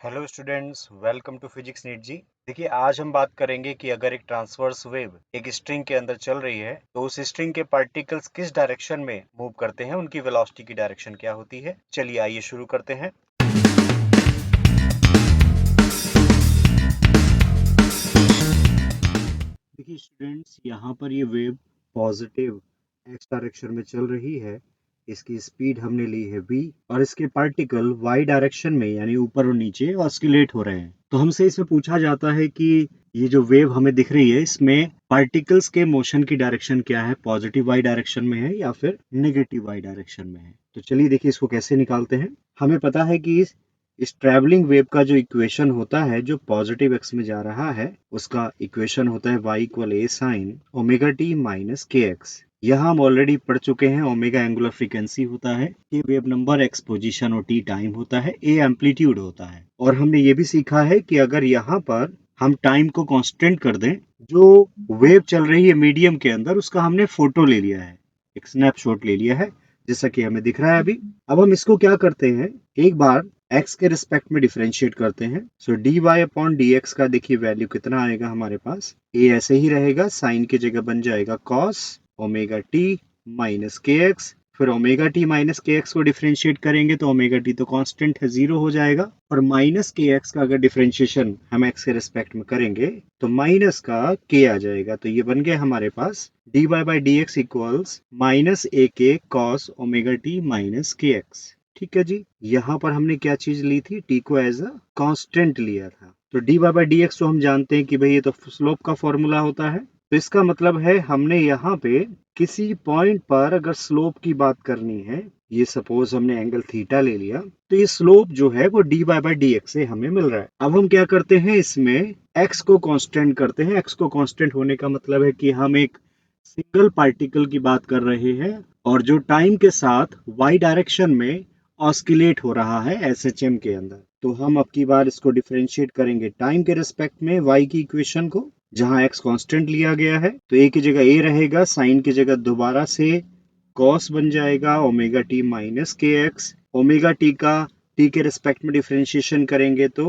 Hello students, welcome to physics NEET JEE. देखिए, आज हम बात करेंगे कि अगर एक ट्रांसवर्स वेव एक स्ट्रिंग के अंदर चल रही है तो उस स्ट्रिंग के पार्टिकल्स किस डायरेक्शन में मूव करते हैं, उनकी वेलोसिटी की डायरेक्शन क्या होती है। चलिए आइए शुरू करते हैं। देखिए स्टूडेंट्स, यहाँ पर ये वेव पॉजिटिव एक्स डायरेक्शन में चल रही है। इसकी स्पीड हमने ली है v और इसके पार्टिकल y डायरेक्शन में यानी ऊपर और नीचे ऑस्किलेट हो रहे हैं। तो हमसे इसमें पूछा जाता है कि ये जो वेव हमें दिख रही है इसमें पार्टिकल्स के मोशन की डायरेक्शन क्या है, पॉजिटिव y डायरेक्शन में है या फिर नेगेटिव y डायरेक्शन में है। तो चलिए देखिए इसको कैसे निकालते हैं। हमें पता है कि इस ट्रैवलिंग वेव का जो इक्वेशन होता है जो पॉजिटिव एक्स में जा रहा है उसका इक्वेशन होता है y equal a sine omega t minus k x. यहाँ हम ऑलरेडी पढ़ चुके हैं, ओमेगा एंगुलर फ्रीक्वेंसी होता है, के वेव नंबर, एक्स पोजीशन और टी टाइम होता है, ए एम्पलीट्यूड होता है। और हमने ये भी सीखा है कि अगर यहाँ पर हम टाइम को कांस्टेंट कर दें, जो वेव चल रही है मीडियम के अंदर उसका हमने फोटो ले लिया है, एक स्नैपशॉट ले लिया है जैसा कि हमें दिख रहा है अभी। अब हम इसको क्या करते हैं, एक बार x के रिस्पेक्ट में डिफरेंशिएट करते हैं। So d y upon d x का देखिए वैल्यू कितना आएगा हमारे पास, a ऐसे ही रहेगा, साइन की जगह बन जाएगा cos omega t minus k x. फिर omega t minus k x को डिफरेंशिएट करेंगे तो ओमेगा टी तो कांस्टेंट है, जीरो हो जाएगा। और माइनस के एक्स का अगर डिफरेंशिएशन हम एक्स के रिस्पेक्ट में करेंगे तो माइनस का के आ जाएगा। तो ये बन गया हमारे पास d Y by D x equals minus a k cos omega t minus k x. ठीक है जी, यहाँ पर हमने क्या चीज ली थी, टी को एज अ कांस्टेंट लिया था। तो D Y by D X तो हम जानते हैं कि भाई ये तो स्लोप का फॉर्मूला होता है। तो इसका मतलब है हमने यहाँ पे किसी पॉइंट पर अगर स्लोप की बात करनी है, ये सपोज हमने एंगल थीटा ले लिया, तो ये स्लोप जो है वो D Y by D X से हमें मिल रहा है। अब हम क्या करते हैं, इसमें एक्स को कांस्टेंट करते हैं। एक्स को कांस्टेंट होने का मतलब है कि हम एक सिंगल पार्टिकल की बात कर रहे हैं और जो टाइम के साथ वाई डायरेक्शन में ऑस्किलेट हो रहा है एसएचएम के अंदर। तो हम अब की बार इसको डिफरेंशिएट करेंगे टाइम के रिस्पेक्ट में y की इक्वेशन को, जहां x कांस्टेंट लिया गया है। तो a की जगह a रहेगा, साइन की जगह दोबारा से cos बन जाएगा omega t minus k x. Omega T का t के रिस्पेक्ट में डिफरेंशिएशन करेंगे तो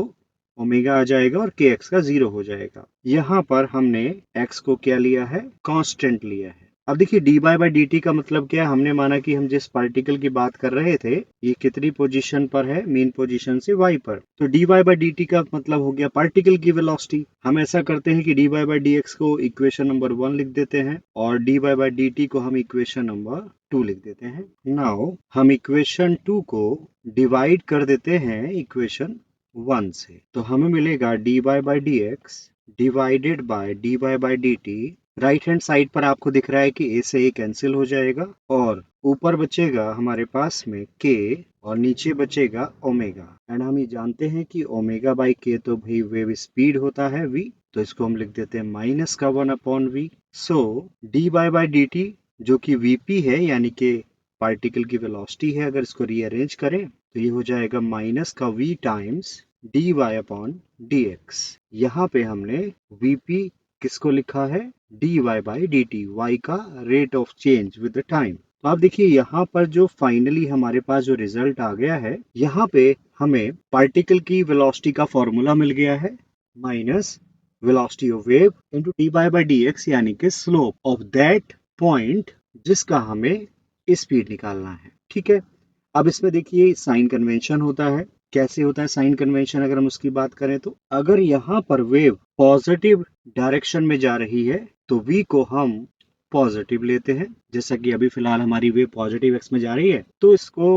ओमेगा आ जाएगा और के एक्स का जीरो हो जाएगा। यहाँ पर हमने x को क्या लिया है, कांस्टेंट लिया है। अब देखिए D by by d T का मतलब क्या है, हमने माना कि हम जिस पार्टिकल की बात कर रहे थे ये कितनी पोजीशन पर है, मीन पोजीशन से y पर। तो D by by d T का मतलब हो गया पार्टिकल की वेलोसिटी। हम ऐसा करते हैं कि D by by D X को इक्वेशन नंबर 1 लिख देते हैं और D by by d T को हम इक्वेशन नंबर 2 लिख देते हैं। नाउ हम इक्वेशन 2 को डिवाइड कर देते हैं इक्वेशन 1 से, तो हमें मिलेगा D by by D x divided by D by by d T. Right hand side पर आपको दिख रहा है कि a से a कैंसिल हो जाएगा और ऊपर बचेगा हमारे पास में k और नीचे बचेगा ओमेगा। एंड हम ये जानते हैं कि ओमेगा बाई के तो भाई वेव स्पीड होता है v, तो इसको हम लिख देते हैं माइनस का 1 upon v। So D by d T जो कि vp है यानी कि पार्टिकल की वेलोसिटी है, अगर इसको रीअरेंज करें तो ये हो जाएगा माइनस का v times d y upon d x. यहाँ पे हमने vp किसको लिखा है, d Y by d t, y का rate of change with the time. तो आप देखिए यहाँ पर जो फाइनली हमारे पास जो रिजल्ट आ गया है, यहाँ पे हमें पार्टिकल की वेलोसिटी का फॉर्मूला मिल गया है, minus velocity of wave into D by by D x, यानी कि स्लोप ऑफ दैट पॉइंट जिसका हमें स्पीड निकालना है। ठीक है, अब इसमें देखिए साइन कन्वेंशन होता है। कैसे होता है साइन कन्वेंशन, अगर हम उसकी बात करें तो अगर यहाँ पर वेव पॉजिटिव डायरेक्शन में जा रही है तो v को हम पॉजिटिव लेते हैं, जैसा कि अभी फिलहाल हमारी वेव पॉजिटिव x में जा रही है तो इसको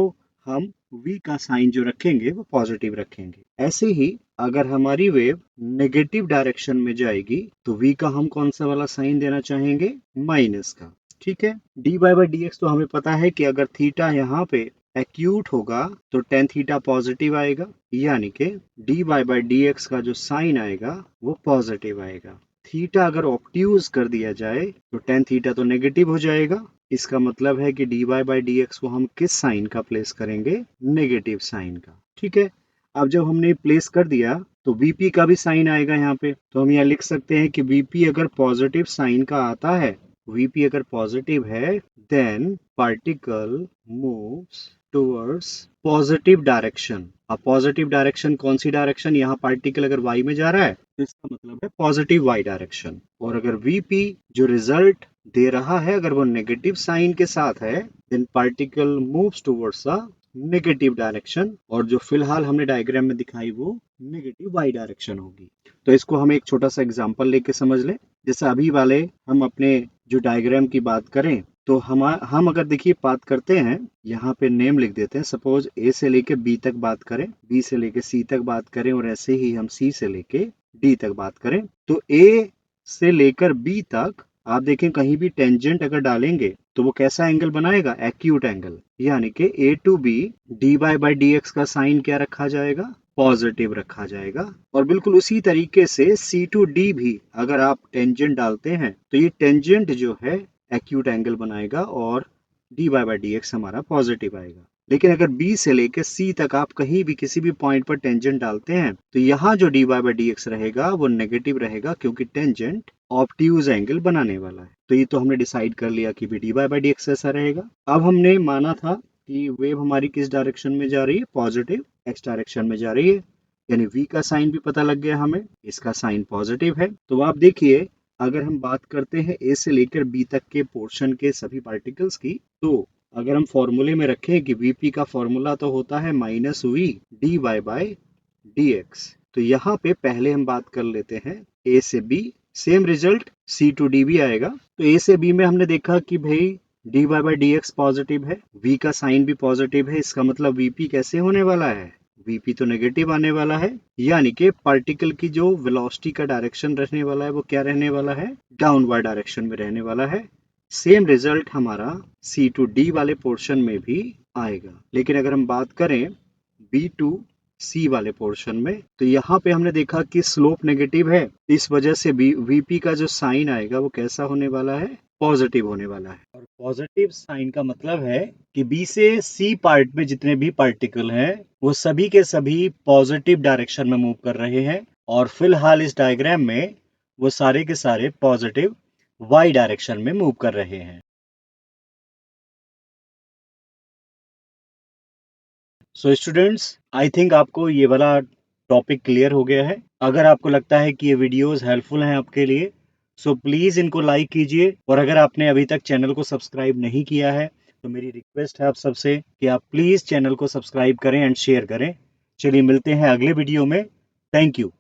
हम v का साइन जो रखेंगे वो पॉजिटिव रखेंगे। ऐसे ही अगर हमारी वेव नेगेटिव डायरेक्शन में जाएगी तो v का हम कौन सा वाला साइन देना चाहेंगे, माइनस का। ठीक है, D by by D X तो हमें पता है कि अगर थीटा यहाँ पे एक्यूट होगा तो टेन थीटा पॉजिटिव आएगा, यानी कि D by by D x का जो साइन आएगा वो पॉजिटिव आएगा। थीटा अगर ऑब्ट्यूज कर दिया जाए तो टेन थीटा तो नेगेटिव हो जाएगा। इसका मतलब है कि D Y by D X को हम किस साइन का प्लेस करेंगे, नेगेटिव साइन का। ठीक है, अब जब हमने प्लेस कर दिया तो वीपी का भी साइन आएगा यहाँ पे, तो हम यहाँ लिख सकते हैं कि वीपी अगर पॉजिटिव साइन का आता है, वीपी अगर पॉजिटिव है, then particle moves towards positive direction. अब पॉजिटिव डायरेक्शन कौन सी डायरेक्शन, यहाँ पार्टिकल अगर y में जा रहा है तो इसका मतलब है पॉजिटिव y डायरेक्शन। और अगर VP जो रिजल्ट दे रहा है अगर वो नेगेटिव साइन के साथ है then particle moves towards a negative direction, और जो फिलहाल हमने डायग्राम में दिखाई वो नेगेटिव y डायरेक्शन होगी। तो इसको हम एक छोटा सा एग्जांपल लेके समझ लें। जैसे अभी वाले हम अपने जो डायग्राम की बात करें तो हम अगर देखिए बात करते हैं, यहाँ पे नेम लिख देते हैं। सपोज A से लेके B तक बात करें, B से लेके C तक बात करें, और ऐसे ही हम C से लेके D तक बात करें। तो A से लेकर B तक आप देखें कहीं भी टेंजेंट अगर डालेंगे तो वो कैसा एंगल बनाएगा, एक्यूट एंगल। यानी कि A to B dy/dx का साइन क्या रखा जाएगा, पॉजिटिव रखा जाएगा। और बिल्कुल उसी तरीके से C to D भी अगर आप टेंजेंट डालते हैं तो ये टेंजेंट जो है एक्यूट एंगल बनाएगा और dy/dx हमारा पॉजिटिव आएगा। लेकिन अगर B से लेकर C तक आप कहीं भी किसी भी पॉइंट पर टेंजेंट डालते हैं तो यहाँ जो dy/dx रहेगा वो नेगेटिव रहेगा, क्योंकि टेंजेंट ऑब्ट्यूज एंगल बनाने वाला है। तो ये तो हमने डिसाइड कर लिया कि भी dy/dx ऐसा रहेगा। अब हमने माना था कि वेव हमारी किस डायरेक्शन में जा रही है, पॉजिटिव x डायरेक्शन में जा रही है, यानी v का साइन भी पता लग गया हमें, इसका साइन पॉजिटिव है। तो आप देखिए अगर हम बात करते हैं A से लेकर B तक के पोर्शन के सभी पार्टिकल्स की, तो अगर हम फॉर्मूले में रखें कि VP का फॉर्मूला तो होता है -v dy/dx। तो यहाँ पे पहले हम बात कर लेते हैं A से B, same result C to D भी आएगा। तो A से B में हमने देखा कि भाई dy/dx पॉजिटिव है, V का साइन भी पॉजिटिव है, इसका मतलब VP कैसे होने वाला है, VP तो नेगेटिव आने वाला है। यानी कि पार्टिकल की जो वेलोसिटी का डायरेक्शन रहने वाला है वो क्या रहने वाला है, डाउनवर्ड डायरेक्शन में रहने वाला है। सेम रिजल्ट हमारा C to D वाले पोर्शन में भी आएगा। लेकिन अगर हम बात करें B to C वाले पोर्शन में तो यहाँ पे हमने देखा कि स्लोप नेगेटिव है, इस वजह से VP का जो साइन आएगा वो कैसा होने वाला है, पॉजिटिव होने वाला है। और पॉजिटिव साइन का मतलब है कि B से C पार्ट में जितने भी पार्टिकल हैं वो सभी के सभी पॉजिटिव डायरेक्शन में मूव कर रहे हैं, और फिलहाल इस डायग्राम में वो सारे के सारे पॉजिटिव y डायरेक्शन में मूव कर रहे हैं। सो स्टूडेंट्स, आई थिंक आपको ये वाला टॉपिक क्लियर हो गया है। अगर आपको लगता है कि ये वीडियोस हेल्पफुल हैं आपके लिए सो प्लीज़ इनको लाइक कीजिए, और अगर आपने अभी तक चैनल को सब्सक्राइब नहीं किया है तो मेरी रिक्वेस्ट है आप सबसे कि आप प्लीज़ चैनल को सब्सक्राइब करें एंड शेयर करें। चलिए मिलते हैं अगले वीडियो में। Thank you.